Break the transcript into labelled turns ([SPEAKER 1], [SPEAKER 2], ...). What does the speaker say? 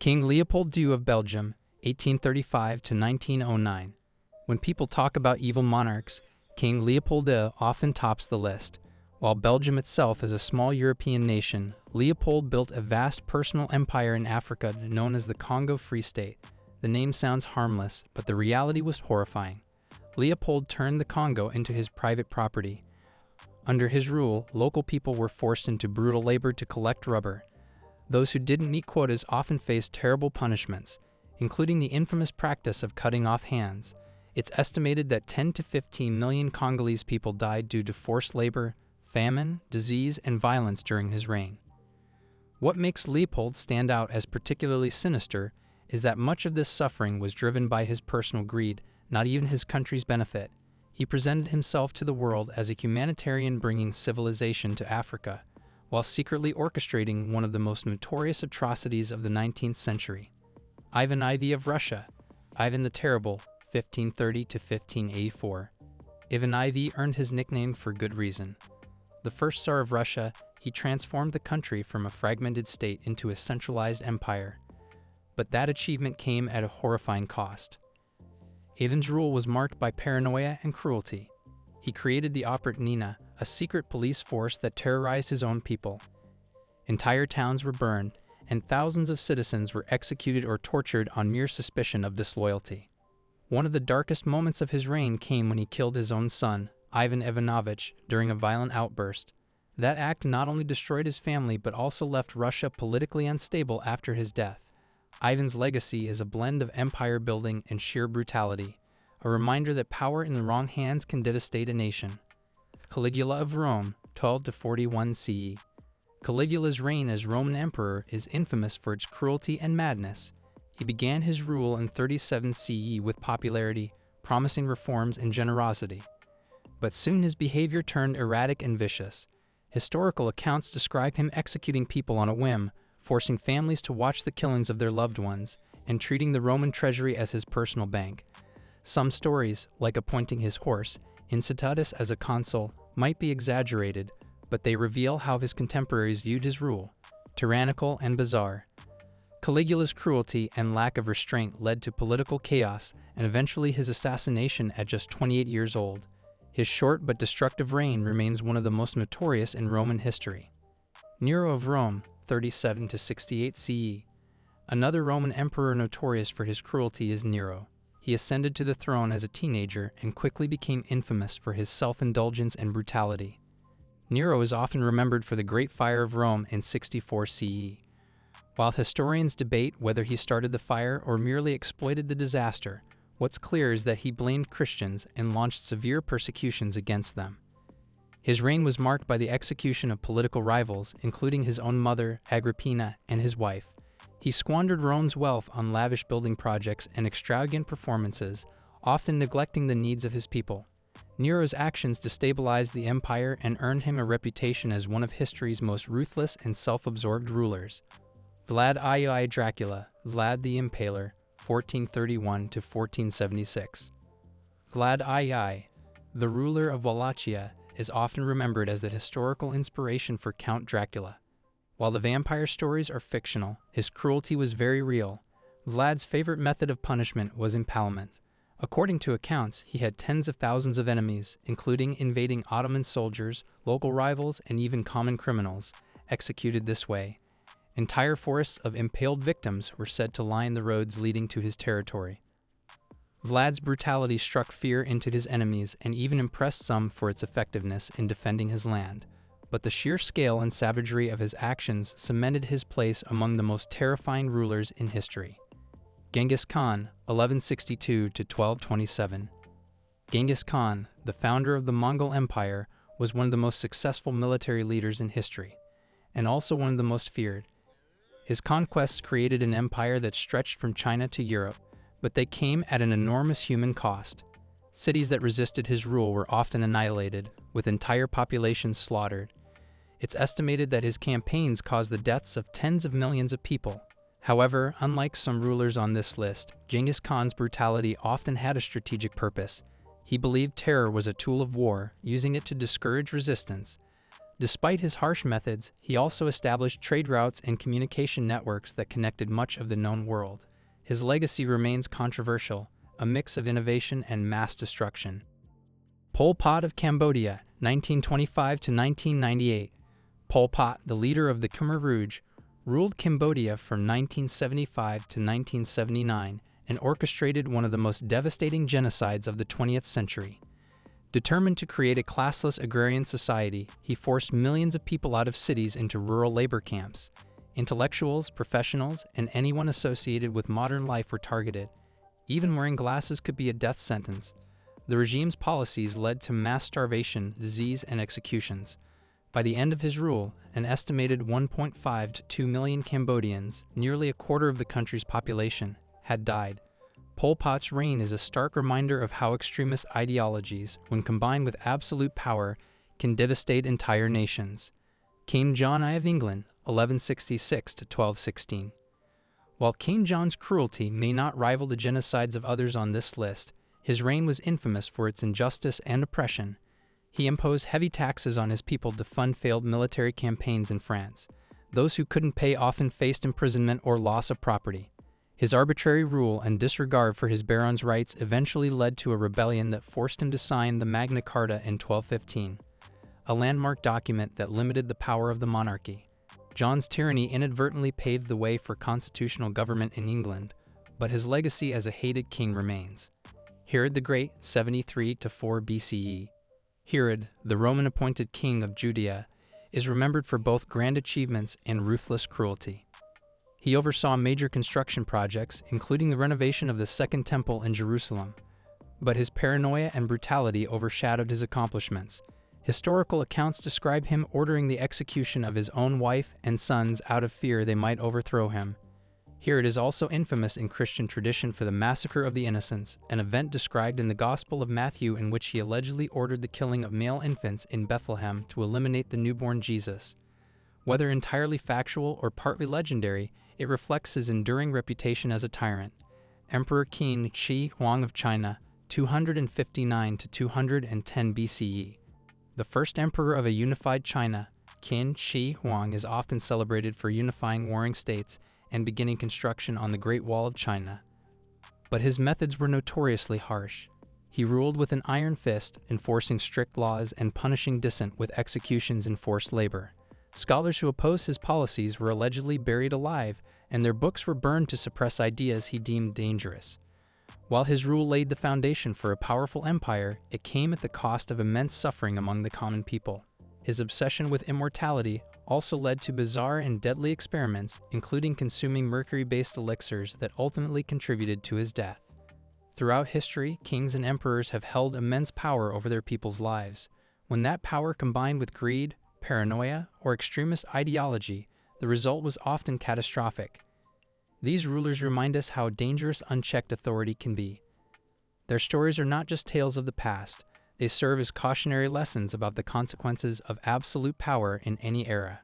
[SPEAKER 1] King Leopold II of Belgium, 1835 to 1909. When people talk about evil monarchs, King Leopold II often tops the list. While Belgium itself is a small European nation, Leopold built a vast personal empire in Africa known as the Congo Free State. The name sounds harmless, but the reality was horrifying. Leopold turned the Congo into his private property. Under his rule, local people were forced into brutal labor to collect rubber. Those who didn't meet quotas often faced terrible punishments, including the infamous practice of cutting off hands. It's estimated that 10 to 15 million Congolese people died due to forced labor, famine, disease, and violence during his reign. What makes Leopold stand out as particularly sinister is that much of this suffering was driven by his personal greed, not even his country's benefit. He presented himself to the world as a humanitarian bringing civilization to Africa, while secretly orchestrating one of the most notorious atrocities of the 19th century. Ivan IV of Russia, Ivan the Terrible, 1530 to 1584. Ivan IV earned his nickname for good reason. The first Tsar of Russia, he transformed the country from a fragmented state into a centralized empire. But that achievement came at a horrifying cost. Ivan's rule was marked by paranoia and cruelty. He created the Operatyvnia, a secret police force that terrorized his own people. Entire towns were burned, and thousands of citizens were executed or tortured on mere suspicion of disloyalty. One of the darkest moments of his reign came when he killed his own son, Ivan Ivanovich, during a violent outburst. That act not only destroyed his family but also left Russia politically unstable after his death. Ivan's legacy is a blend of empire building and sheer brutality, a reminder that power in the wrong hands can devastate a nation. Caligula of Rome, 12 to 41 CE. Caligula's reign as Roman emperor is infamous for its cruelty and madness. He began his rule in 37 CE with popularity, promising reforms and generosity. But soon his behavior turned erratic and vicious. Historical accounts describe him executing people on a whim, forcing families to watch the killings of their loved ones, and treating the Roman treasury as his personal bank. Some stories, like appointing his horse, Incitatus, as a consul, might be exaggerated, but they reveal how his contemporaries viewed his rule: tyrannical and bizarre. Caligula's cruelty and lack of restraint led to political chaos and eventually his assassination at just 28 years old. His short but destructive reign remains one of the most notorious in Roman history. Nero of Rome, 37 to 68 CE. Another Roman emperor notorious for his cruelty is Nero. He ascended to the throne as a teenager and quickly became infamous for his self-indulgence and brutality. Nero is often remembered for the Great Fire of Rome in 64 CE. While historians debate whether he started the fire or merely exploited the disaster, what's clear is that he blamed Christians and launched severe persecutions against them. His reign was marked by the execution of political rivals, including his own mother, Agrippina, and his wife. He squandered Rome's wealth on lavish building projects and extravagant performances, often neglecting the needs of his people. Nero's actions destabilized the empire and earned him a reputation as one of history's most ruthless and self-absorbed rulers. Vlad II Dracula, Vlad the Impaler, 1431 to 1476. Vlad II, the ruler of Wallachia, is often remembered as the historical inspiration for Count Dracula. While the vampire stories are fictional, his cruelty was very real. Vlad's favorite method of punishment was impalement. According to accounts, he had tens of thousands of enemies, including invading Ottoman soldiers, local rivals, and even common criminals, executed this way. Entire forests of impaled victims were said to line the roads leading to his territory. Vlad's brutality struck fear into his enemies and even impressed some for its effectiveness in defending his land. But the sheer scale and savagery of his actions cemented his place among the most terrifying rulers in history. Genghis Khan, 1162 to 1227. Genghis Khan, the founder of the Mongol Empire, was one of the most successful military leaders in history, and also one of the most feared. His conquests created an empire that stretched from China to Europe, but they came at an enormous human cost. Cities that resisted his rule were often annihilated, with entire populations slaughtered. It's estimated that his campaigns caused the deaths of tens of millions of people. However, unlike some rulers on this list, Genghis Khan's brutality often had a strategic purpose. He believed terror was a tool of war, using it to discourage resistance. Despite his harsh methods, he also established trade routes and communication networks that connected much of the known world. His legacy remains controversial, a mix of innovation and mass destruction. Pol Pot of Cambodia, 1925 to 1998. Pol Pot, the leader of the Khmer Rouge, ruled Cambodia from 1975 to 1979 and orchestrated one of the most devastating genocides of the 20th century. Determined to create a classless agrarian society, he forced millions of people out of cities into rural labor camps. Intellectuals, professionals, and anyone associated with modern life were targeted. Even wearing glasses could be a death sentence. The regime's policies led to mass starvation, disease, and executions. By the end of his rule, an estimated 1.5 to 2 million Cambodians, nearly a quarter of the country's population, had died. Pol Pot's reign is a stark reminder of how extremist ideologies, when combined with absolute power, can devastate entire nations. King John I of England, 1166 to 1216. While King John's cruelty may not rival the genocides of others on this list, his reign was infamous for its injustice and oppression. He imposed heavy taxes on his people to fund failed military campaigns in France. Those who couldn't pay often faced imprisonment or loss of property. His arbitrary rule and disregard for his barons' rights eventually led to a rebellion that forced him to sign the Magna Carta in 1215, a landmark document that limited the power of the monarchy. John's tyranny inadvertently paved the way for constitutional government in England, but his legacy as a hated king remains. Herod the Great, 73 to 4 BCE. Herod, the Roman-appointed king of Judea, is remembered for both grand achievements and ruthless cruelty. He oversaw major construction projects, including the renovation of the Second Temple in Jerusalem. But his paranoia and brutality overshadowed his accomplishments. Historical accounts describe him ordering the execution of his own wife and sons out of fear they might overthrow him. Herod is also infamous in Christian tradition for the massacre of the innocents, an event described in the Gospel of Matthew in which he allegedly ordered the killing of male infants in Bethlehem to eliminate the newborn Jesus. Whether entirely factual or partly legendary, it reflects his enduring reputation as a tyrant. Emperor Qin Shi Huang of China, 259 to 210 BCE. The first emperor of a unified China, Qin Shi Huang is often celebrated for unifying warring states and beginning construction on the Great Wall of China. But his methods were notoriously harsh. He ruled with an iron fist, enforcing strict laws and punishing dissent with executions and forced labor. Scholars who opposed his policies were allegedly buried alive, and their books were burned to suppress ideas he deemed dangerous. While his rule laid the foundation for a powerful empire, it came at the cost of immense suffering among the common people. His obsession with immortality also led to bizarre and deadly experiments, including consuming mercury-based elixirs that ultimately contributed to his death. Throughout history, kings and emperors have held immense power over their people's lives. When that power combined with greed, paranoia, or extremist ideology, the result was often catastrophic. These rulers remind us how dangerous unchecked authority can be. Their stories are not just tales of the past, they serve as cautionary lessons about the consequences of absolute power in any era.